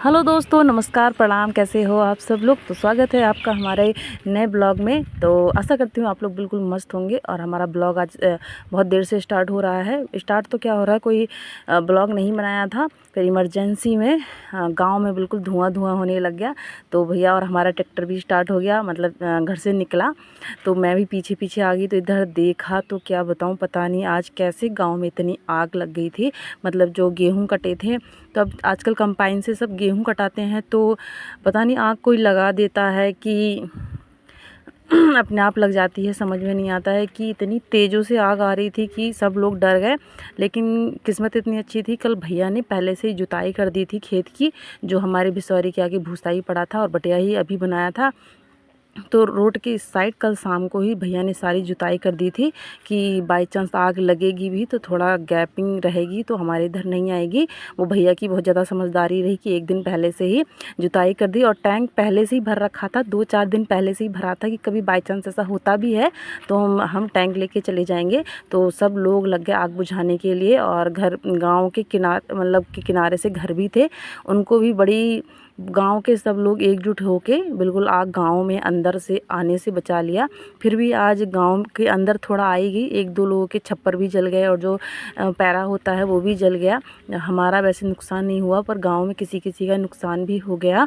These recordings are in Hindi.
हेलो दोस्तों, नमस्कार, प्रणाम। कैसे हो आप सब लोग? तो स्वागत है आपका हमारे नए ब्लॉग में। तो आशा करती हूँ आप लोग बिल्कुल मस्त होंगे। और हमारा ब्लॉग आज बहुत देर से स्टार्ट हो रहा है। स्टार्ट तो क्या हो रहा है, कोई ब्लॉग नहीं बनाया था, फिर इमरजेंसी में गांव में बिल्कुल धुआं धुआं होने लग गया। तो भैया और हमारा ट्रैक्टर भी स्टार्ट हो गया, मतलब घर से निकला। तो मैं भी पीछे पीछे आ गई। तो इधर देखा तो क्या बताऊँ, पता नहीं आज कैसे गाँव में इतनी आग लग गई थी। मतलब जो गेहूँ कटे थे, तो अब आजकल कंपाइन से सब गेहूँ कटाते हैं, तो पता नहीं आग कोई लगा देता है कि अपने आप लग जाती है। समझ में नहीं आता है कि इतनी तेज़ों से आग आ रही थी कि सब लोग डर गए। लेकिन किस्मत इतनी अच्छी थी, कल भैया ने पहले से ही जुताई कर दी थी खेत की। जो हमारे बिसौरी के आगे भूसा ही पड़ा था और बटिया ही अभी बनाया था, तो रोड के इस साइड कल शाम को ही भैया ने सारी जुताई कर दी थी कि बाई चांस आग लगेगी भी तो थोड़ा गैपिंग रहेगी, तो हमारे इधर नहीं आएगी। वो भैया की बहुत ज़्यादा समझदारी रही कि एक दिन पहले से ही जुताई कर दी। और टैंक पहले से ही भर रखा था, 2-4 दिन पहले से ही भरा था कि कभी बाई चांस ऐसा होता भी है तो हम टैंक लेके चले जाएंगे। तो सब लोग लग गए आग बुझाने के लिए। और घर गाँव के किनारे, मतलब के किनारे से घर भी थे, उनको भी बड़ी, गांव के सब लोग एकजुट होके बिल्कुल आग गांव में अंदर से आने से बचा लिया। फिर भी आज गांव के अंदर थोड़ा आएगी, 1-2 लोगों के छप्पर भी जल गए और जो पैरा होता है वो भी जल गया। हमारा वैसे नुकसान नहीं हुआ, पर गांव में किसी किसी का नुकसान भी हो गया।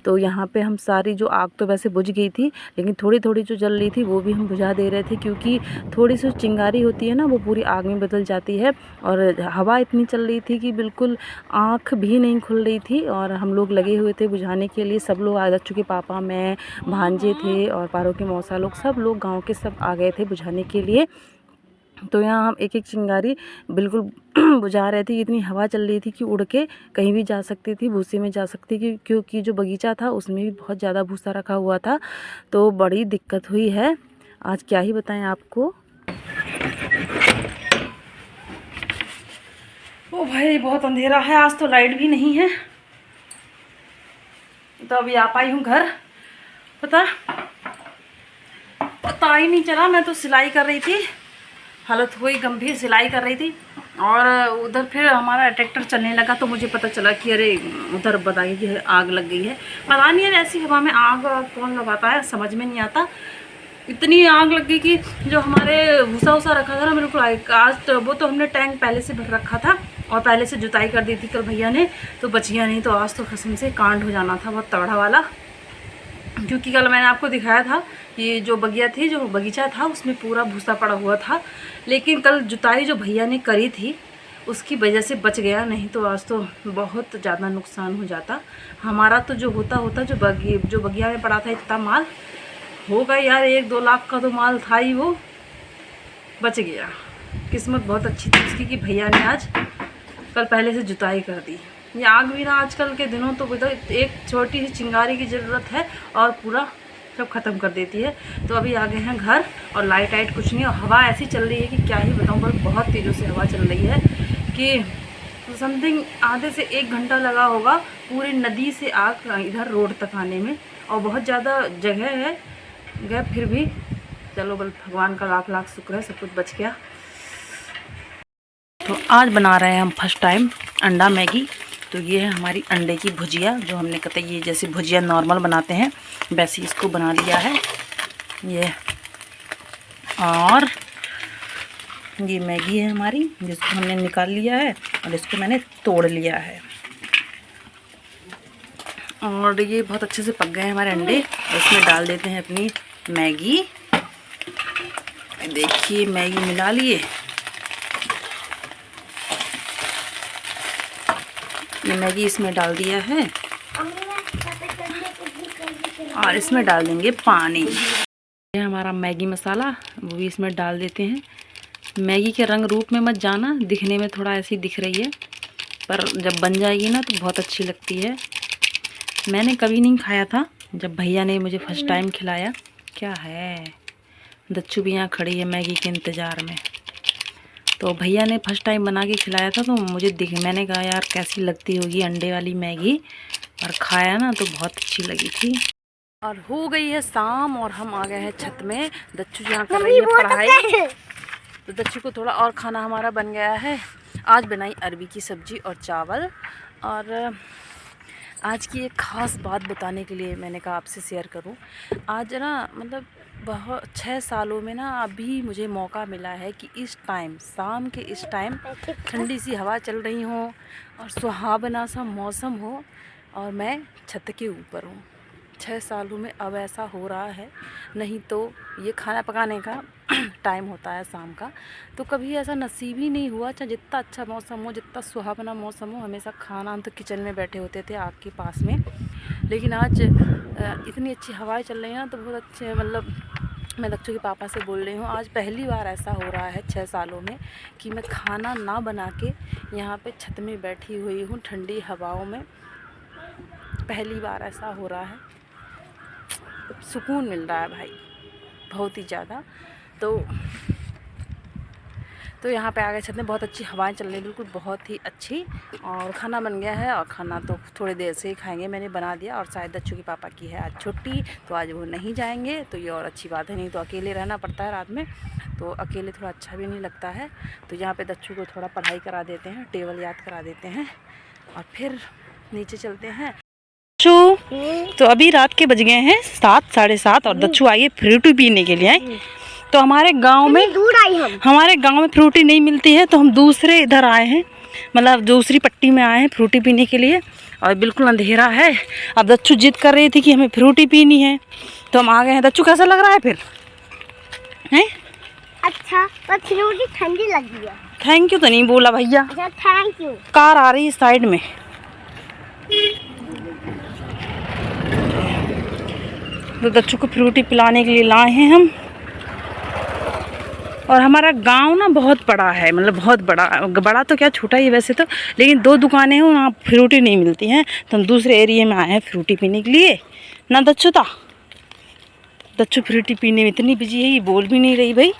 तो यहाँ पे हम सारी, जो आग तो वैसे बुझ गई थी, लेकिन थोड़ी थोड़ी जो जल रही थी वो भी हम बुझा दे रहे थे, क्योंकि थोड़ी सी चिंगारी होती है ना, वो पूरी आग में बदल जाती है। और हवा इतनी चल रही थी कि बिल्कुल आँख भी नहीं खुल रही थी। और हम लोग लगे हुए थे बुझाने के लिए। सब लोग आ जा चुके, पापा, मैं, भांजे थे और पारो के मौसा लोग, सब लोग गांव के सब आ गए थे बुझाने के लिए। तो यहाँ हम एक एक चिंगारी बिल्कुल बुझा रहे थे। इतनी हवा चल रही थी कि उड़ के कहीं भी जा सकती थी, भूसे में जा सकती थी, क्योंकि जो बगीचा था उसमें भी बहुत ज़्यादा भूसा रखा हुआ था। तो बड़ी दिक्कत हुई है आज, क्या ही बताएं आपको। ओ भाई, बहुत अंधेरा है आज, तो लाइट भी नहीं है। तो अभी आ पाई हूँ घर। पता ही नहीं चला, मैं तो सिलाई कर रही थी, हालत हुई गंभीर, सिलाई कर रही थी। और उधर फिर हमारा ट्रैक्टर चलने लगा, तो मुझे पता चला कि अरे उधर बताइए कि आग लग गई है। पता नहीं है ऐसी हवा में आग कौन लगाता है, समझ में नहीं आता। इतनी आग लग गई कि जो हमारे भूसा वूसा रखा था ना, बिल्कुल आज तो वो तो हमने टैंक पहले से भर रखा था और पहले से जुताई कर दी थी कल भैया ने, तो बचिया नहीं। तो आज तो कसम से कांड हो जाना था बहुत तगड़ा वाला। क्योंकि कल मैंने आपको दिखाया था कि जो बगिया थी, जो बगीचा था, उसमें पूरा भूसा पड़ा हुआ था। लेकिन कल जुताई जो भैया ने करी थी उसकी वजह से बच गया, नहीं तो आज तो बहुत ज़्यादा नुकसान हो जाता हमारा। तो जो होता जो बगिया में पड़ा था, इतना माल होगा यार, 1-2 लाख का तो माल था ही, वो बच गया। किस्मत बहुत अच्छी थी उसकी कि भैया ने आज कल पहले से जुताई कर दी। ये आग भी ना आजकल के दिनों तो एक छोटी सी चिंगारी की ज़रूरत है और पूरा सब ख़त्म कर देती है। तो अभी आ गए हैं घर, और लाइट कुछ नहीं, और हवा ऐसी चल रही है कि क्या ही बताऊँ, पर बहुत तेज़ों से हवा चल रही है कि समथिंग आधे से 1 घंटा लगा होगा पूरी नदी से आग इधर रोड तक आने में। और बहुत ज़्यादा जगह है गए, फिर भी चलो बल भगवान का लाख लाख शुक्र है, सब कुछ बच गया। तो आज बना रहे हैं हम फर्स्ट टाइम अंडा मैगी। तो ये है हमारी अंडे की भुजिया, जो हमने कहते ये जैसे भुजिया नॉर्मल बनाते हैं वैसे इसको बना लिया है ये। और ये मैगी है हमारी, जिसको हमने निकाल लिया है और इसको मैंने तोड़ लिया है। और ये बहुत अच्छे से पक गए हैं हमारे अंडे। इसमें डाल देते हैं अपनी मैगी। देखिए मैगी मिला लिए, ये मैगी इसमें डाल दिया है और इसमें डाल देंगे पानी। ये हमारा मैगी मसाला, वो भी इसमें डाल देते हैं। मैगी के रंग रूप में मत जाना, दिखने में थोड़ा ऐसी दिख रही है, पर जब बन जाएगी ना तो बहुत अच्छी लगती है। मैंने कभी नहीं खाया था, जब भैया ने मुझे फर्स्ट टाइम खिलाया। क्या है, दच्चू भी यहाँ खड़ी है मैगी के इंतज़ार में। तो भैया ने फर्स्ट टाइम बना के खिलाया था, तो मैंने कहा यार कैसी लगती होगी अंडे वाली मैगी, और खाया ना तो बहुत अच्छी लगी थी। और हो गई है शाम और हम आ गए हैं छत में। दच्चू यहाँ कर रही है पढ़ाई, तो दच्चू को थोड़ा और खाना हमारा बन गया है। आज बनाई अरबी की सब्जी और चावल। और आज की एक ख़ास बात बताने के लिए मैंने कहा आपसे शेयर करूं। आज ना मतलब बहुत 6 सालों में ना अभी मुझे मौका मिला है कि इस टाइम शाम के इस टाइम ठंडी सी हवा चल रही हो और सुहावना सा मौसम हो और मैं छत के ऊपर हूँ। 6 सालों में अब ऐसा हो रहा है, नहीं तो ये खाना पकाने का टाइम होता है शाम का, तो कभी ऐसा नसीब ही नहीं हुआ। चाहे जितना अच्छा मौसम हो, जितना सुहावना मौसम हो, हमेशा खाना हम तो किचन में बैठे होते थे आग के पास में। लेकिन आज इतनी अच्छी हवाएं चल रही हैं ना, तो बहुत अच्छे मतलब मैं दक्षु के पापा से बोल रही हूँ, आज पहली बार ऐसा हो रहा है 6 सालों में कि मैं खाना ना बना के यहाँ पे छत में बैठी हुई हूँ ठंडी हवाओं में। पहली बार ऐसा हो रहा है, सुकून मिल रहा है भाई बहुत ही ज़्यादा। तो यहाँ पे आ गए छत में, बहुत अच्छी हवाएं चल रही, बिल्कुल बहुत ही अच्छी। और खाना बन गया है और खाना तो थोड़ी देर से ही खाएंगे, मैंने बना दिया। और शायद दक्षु के पापा की है आज छुट्टी, तो आज वो नहीं जाएंगे, तो ये और अच्छी बात है, नहीं तो अकेले रहना पड़ता है रात में, तो अकेले थोड़ा अच्छा भी नहीं लगता है। तो यहाँ पर दक्षु को थोड़ा पढ़ाई करा देते हैं, टेबल याद करा देते हैं और फिर नीचे चलते हैं। तो अभी रात के बज गए हैं 7, 7:30 और दक्षु आई है फ्रूटी पीने के लिए। तो हमारे गांव में फ्रूटी नहीं मिलती है, तो हम दूसरे इधर आए हैं, मतलब दूसरी पट्टी में आए हैं फ्रूटी पीने के लिए। और बिल्कुल अंधेरा है। अब दक्षु जिद कर रही थी कि हमें फ्रूटी पीनी है, तो हम आ गए हैं। दक्षु कैसा लग रहा है फिर? हैं? अच्छा, पर फ्रूटी ठंडी लगी है। थैंक यू तो नहीं बोला भैया। अच्छा, थैंक यू। कार आ रही है साइड में। तो दक्षु को फ्रूटी पिलाने के लिए लाए हैं हम। और हमारा गांव ना बहुत बड़ा है, मतलब बहुत बड़ा तो क्या, छोटा ही वैसे तो, लेकिन 2 दुकानें हैं, वहाँ फ्रूटी नहीं मिलती हैं, तो हम दूसरे एरिया में आए हैं फ्रूटी पीने के लिए ना। दक्षु फ्रूटी पीने में इतनी बिजी है, ये बोल भी नहीं रही भाई।